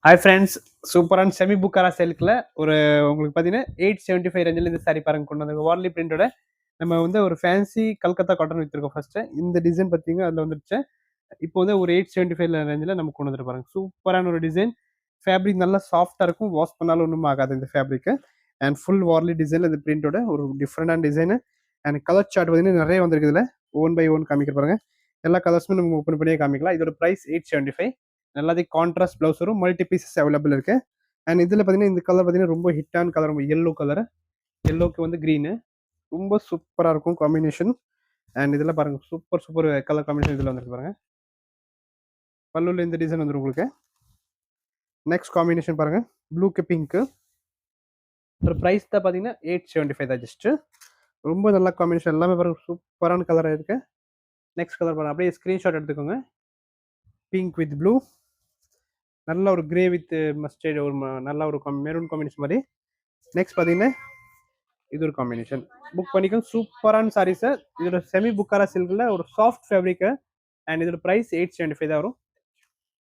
Hi friends, சூப்பரான semi புக்காரா சில்க்ல ஒரு உங்களுக்கு பார்த்தீங்கன்னா 875 ரேஞ்சில் இந்த சாரி பாருங்க கொண்டு வந்து வார்லி பிரிண்டோட நம்ம வந்து ஒரு ஃபேன்சி கல்கத்தா காட்டன் வித்துருக்கோம் ஃபர்ஸ்ட். இந்த டிசைன் பார்த்தீங்கன்னா அதில் வந்துருச்சு. இப்போ வந்து ஒரு 875 ரேஞ்சில் நம்ம கொண்டு வந்துட்டு பாருங்க. சூப்பரான ஒரு டிசைன். ஃபேப்ரிக் நல்லா சாஃப்டாக இருக்கும். வாஷ் பண்ணாலும் ஒன்றும் ஆகாது இந்த fabric. And full Warli design இந்த பிரிண்டோட ஒரு டிஃப்ரெண்டான டிசைன். அண்ட் கலர் சார்ட் பார்த்தீங்கன்னா நிறைய வந்திருக்கு. இதில் ஒன் பை ஒன் காமிக்கிற பாருங்க. எல்லா கலர்ஸுமே நம்ம ஓப்பன் பண்ணியே காமிக்கலாம். இதோட ப்ரைஸ் 875. எல்லாத்தையும் கான்ட்ராஸ்ட் ப்ளவுஸ் வரும். மல்டி பீசஸ் அவைலபிள் இருக்கு. அண்ட் இதில் பார்த்தீங்கன்னா இந்த கலர் பார்த்தீங்கன்னா ரொம்ப ஹிட்டான கலர், ரொம்ப எல்லோ கலர். எல்லோக்கு வந்து க்ரீனு ரொம்ப சூப்பராக இருக்கும் காம்பினேஷன். அண்ட் இதில் பாருங்க சூப்பர் சூப்பர் கலர் காம்பினேஷன் இதில் வந்துருக்கு பாருங்க. பல்லுல இந்த டிசைன் வந்துடும் உங்களுக்கு. நெக்ஸ்ட் காம்பினேஷன் பாருங்க, ப்ளூக்கு பிங்க்கு. ஒரு ப்ரைஸ் தான் பார்த்தீங்கன்னா 875 தான் ஜஸ்ட்டு. ரொம்ப நல்ல காம்பினேஷன், எல்லாமே பாருங்க சூப்பரான கலராக இருக்கு. நெக்ஸ்ட் கலர் பாருங்க, அப்படியே ஸ்க்ரீன்ஷாட் எடுத்துக்கோங்க. பிங்க் வித் ப்ளூ, நல்ல ஒரு கிரே வித் மஸ்டர்ட், ஒரு நல்ல ஒரு மெரூன் காம்பினேஷன் மாதிரி. நெக்ஸ்ட் பார்த்தீங்கன்னா இது ஒரு காம்பினேஷன். புக் பண்ணிக்கோங்க, சூப்பரான சாரீஸ். இதோட செமி புக்காரா சில்க்ல ஒரு சாஃப்ட் ஃபேப்ரிக். அண்ட் இதோட ப்ரைஸ் 875 தான் வரும்.